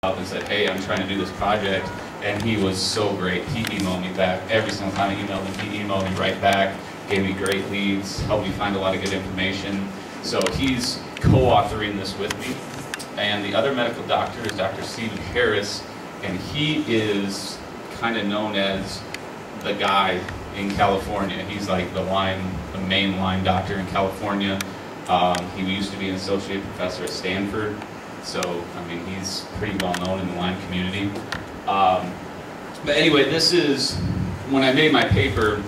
up and said, hey, I'm trying to do this project, and he was so great. He emailed me back every single time I emailed him. He emailed me right back, gave me great leads, helped me find a lot of good information. So he's co-authoring this with me. And the other medical doctor is Dr. Stephen Harris, and he is kind of known as the guy in California. He's like the main Lyme doctor in California. He used to be an associate professor at Stanford, so I mean he's pretty well known in the Lyme community. But anyway, this is when I made my paper.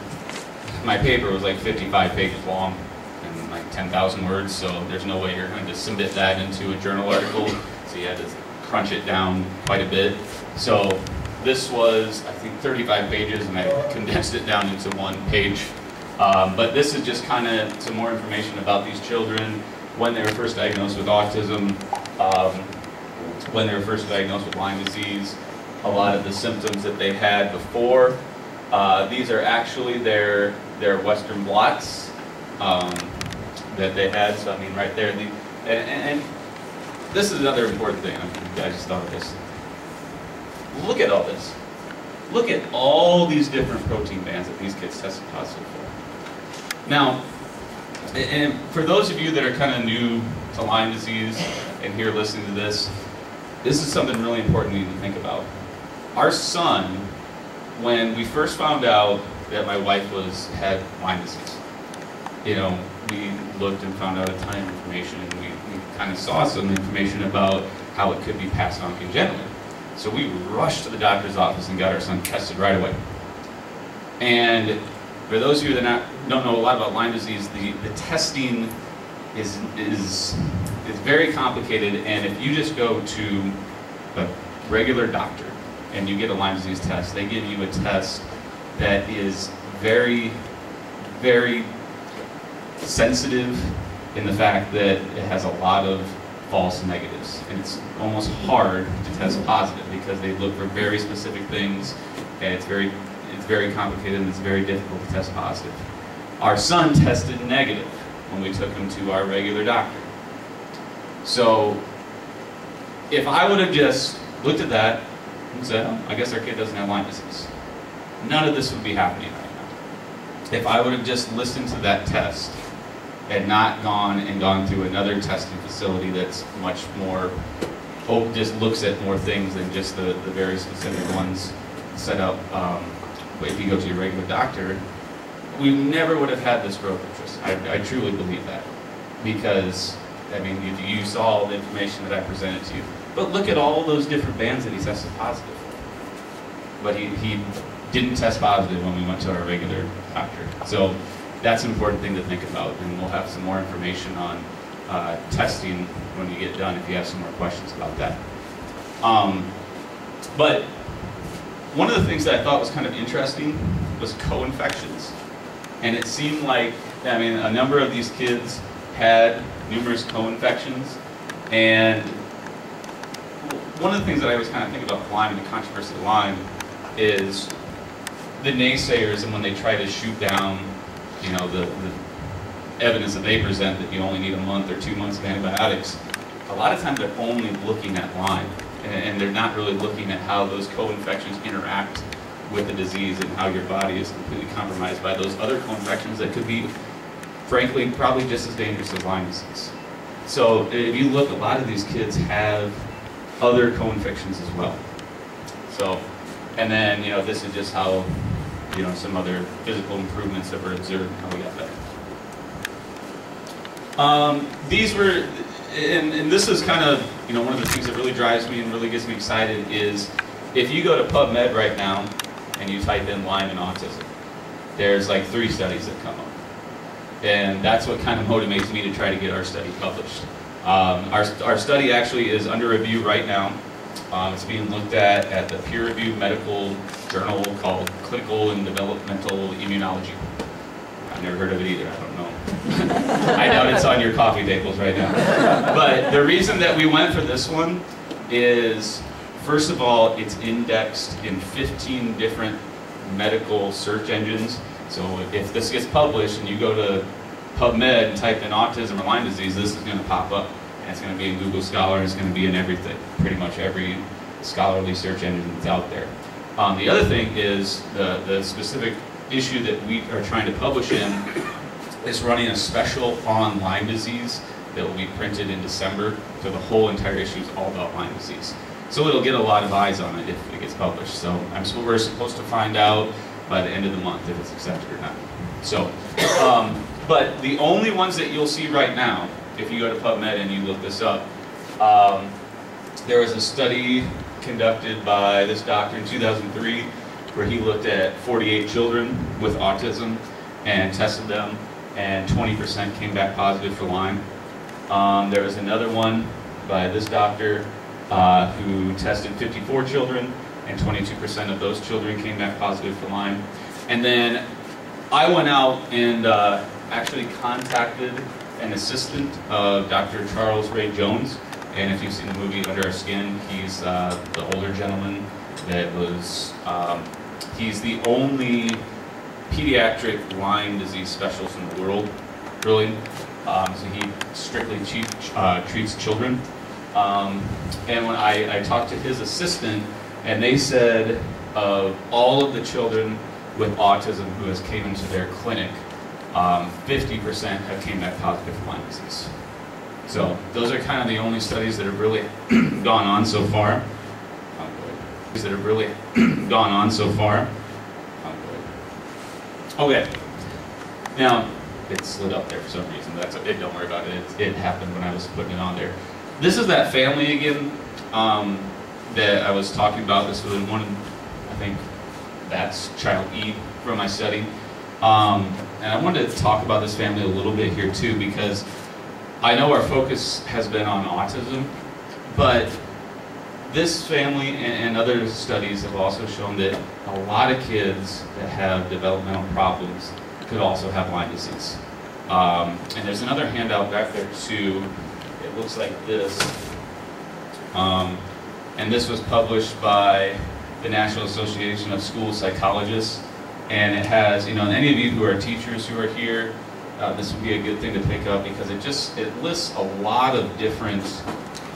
My paper was like 55 pages long and like 10,000 words, so there's no way you're going to submit that into a journal article. So you had to crunch it down quite a bit. So this was, I think, 35 pages, and I condensed it down into one page. But this is just kind of some more information about these children, when they were first diagnosed with autism, when they were first diagnosed with Lyme disease, a lot of the symptoms that they had before. These are actually their Western blots that they had. So I mean, right there, and this is another important thing. I just thought of this. Look at all this. Look at all these different protein bands that these kids tested positive for. Now, and for those of you that are kind of new to Lyme disease and here listening to this is something really important you need to think about. Our son, when we first found out that my wife had Lyme disease, you know, we looked and found out a ton of information, and we kind of saw some information about how it could be passed on congenitally. So we rushed to the doctor's office and got our son tested right away. And for those of you that don't know a lot about Lyme disease, the testing is very complicated, and if you just go to a regular doctor and you get a Lyme disease test, they give you a test that is very, very sensitive in the fact that it has a lot of false negatives, and it's almost hard to test positive because they look for very specific things, and it's very complicated and it's very difficult to test positive. Our son tested negative when we took him to our regular doctor. So if I would have just looked at that and said, oh, I guess our kid doesn't have Lyme disease, none of this would be happening right now. If I would have just listened to that test and not gone through another testing facility that's much more, just looks at more things than just the very specific ones set up if you go to your regular doctor, we never would have had this growth interest. I truly believe that. Because, I mean, you saw all the information that I presented to you. But look at all those different bands that he tested positive for. But he didn't test positive when we went to our regular doctor. So that's an important thing to think about, and we'll have some more information on testing when you get done if you have some more questions about that. But one of the things that I thought was kind of interesting was co-infections. And it seemed like, I mean, a number of these kids had numerous co-infections, and one of the things that I always kind of think about Lyme and the controversy of Lyme is the naysayers, and when they try to shoot down, you know, the evidence that they present that you only need a month or 2 months of antibiotics, a lot of times they're only looking at Lyme, and they're not really looking at how those co-infections interact with the disease and how your body is completely compromised by those other co-infections that could be, frankly, probably just as dangerous as Lyme disease. So if you look, a lot of these kids have other co-infections as well. So, and then, you know, this is just how, you know, some other physical improvements that were observed and how we got better. These were, and this is kind of, you know, one of the things that really drives me and really gets me excited is if you go to PubMed right now and you type in Lyme and autism, there's like 3 studies that come up. And that's what kind of motivates me to try to get our study published. Our study actually is under review right now. It's being looked at the peer-reviewed medical journal called Clinical and Developmental Immunology. I've never heard of it either, I don't know. I doubt it's on your coffee tables right now. But the reason that we went for this one is, first of all, it's indexed in 15 different medical search engines. So if this gets published and you go to PubMed and type in autism or Lyme disease, this is going to pop up. And it's going to be in Google Scholar, it's going to be in everything. Pretty much every scholarly search engines out there. The other thing is the specific issue that we are trying to publish in is running a special on Lyme disease that will be printed in December. So the whole entire issue is all about Lyme disease. So it'll get a lot of eyes on it if it gets published. So we're supposed to find out by the end of the month if it's accepted or not. So, but the only ones that you'll see right now, if you go to PubMed and you look this up, there was a study conducted by this doctor in 2003 where he looked at 48 children with autism and tested them, and 20% came back positive for Lyme. There was another one by this doctor who tested 54 children, and 22% of those children came back positive for Lyme. And then I went out and actually contacted an assistant of Dr. Charles Ray Jones. And if you've seen the movie Under Our Skin, he's the older gentleman that was, he's the only pediatric Lyme disease specialist in the world, really. So he strictly treats children. And when I talked to his assistant, and they said of all of the children with autism who has came into their clinic, 50% have came back positive for Lyme disease. So those are kind of the only studies that have really gone on so far. Okay. Now, it slid up there for some reason. That's it. Don't worry about it. It happened when I was putting it on there. This is that family again that I was talking about. This was one, I think that's child E from my study. And I wanted to talk about this family a little bit here too, because I know our focus has been on autism, but this family and other studies have also shown that a lot of kids that have developmental problems could also have Lyme disease. And there's another handout back there too. It looks like this. And this was published by the National Association of School Psychologists. And it has, you know, any of you who are teachers who are here, this would be a good thing to pick up, because it lists a lot of different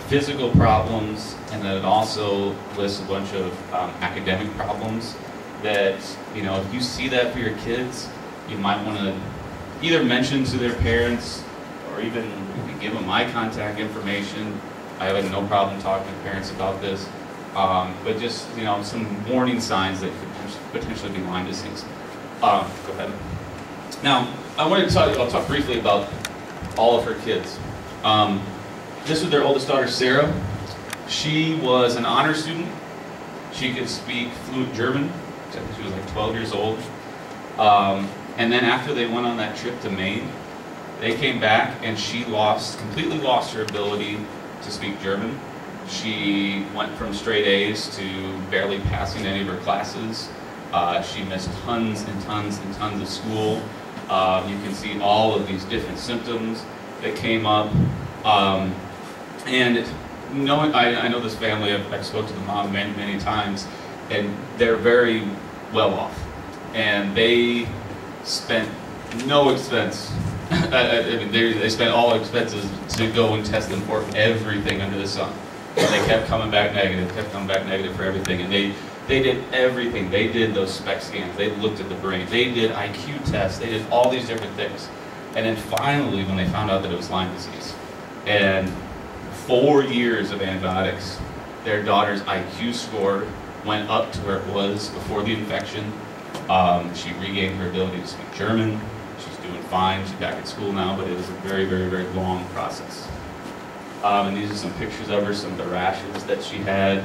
physical problems, and then it also lists a bunch of academic problems that, you know, if you see that for your kids, you might want to either mention to their parents, or even give them my contact information. I have no problem talking to parents about this, but just, you know, some warning signs that could potentially be Lyme disease. Go ahead. Now, I wanted to tell you, I'll talk briefly about all of her kids. This was their oldest daughter, Sarah. She was an honor student. She could speak fluent German. She was like 12 years old. And then after they went on that trip to Maine, they came back and she completely lost her ability to speak German. She went from straight A's to barely passing any of her classes. She missed tons and tons and tons of school. You can see all of these different symptoms that came up. And knowing, I know this family, I've spoken to the mom many, many times, and they're very well off. And they spent no expense. I mean, they spent all expenses to go and test them for everything under the sun. And they kept coming back negative for everything. And they did everything. They did those SPECT scans. They looked at the brain. They did IQ tests. They did all these different things. And then finally, when they found out that it was Lyme disease, and 4 years of antibiotics, their daughter's IQ score went up to where it was before the infection. She regained her ability to speak German. She's doing fine. She's back at school now, but it was a very, very, very long process. And these are some pictures of her, some of the rashes that she had.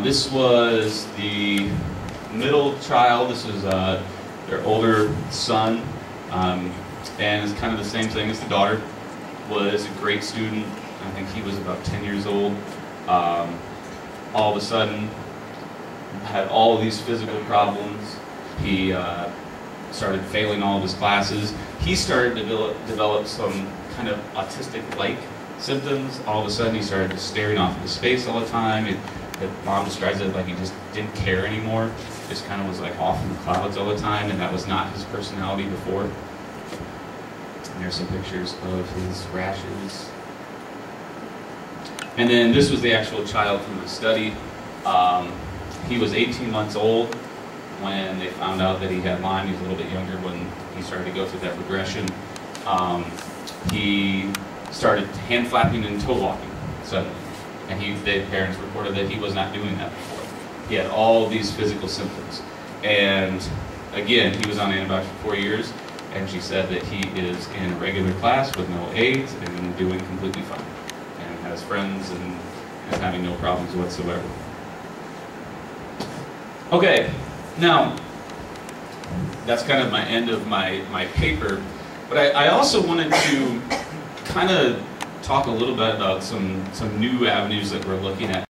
This was the middle child. This was their older son. And it's kind of the same thing as the daughter. Was a great student. I think he was about 10 years old. All of a sudden, had all of these physical problems. He started failing all of his classes. He started to develop some kind of autistic-like symptoms. All of a sudden, he started staring off into space all the time. The mom describes it like he just didn't care anymore. Just kind of was like off in the clouds all the time, and that was not his personality before. And there's some pictures of his rashes. And then this was the actual child from the study. He was 18 months old when they found out that he had Lyme. He was a little bit younger when he started to go through that progression. He started hand flapping and toe walking suddenly. And the parents reported that he was not doing that before. He had all these physical symptoms. And again, he was on antibiotics for 4 years, and she said that he is in a regular class with no aids and doing completely fine. And has friends and is having no problems whatsoever. Okay, now, that's kind of my end of my paper, but I also wanted to kind of talk a little bit about some new avenues that we're looking at.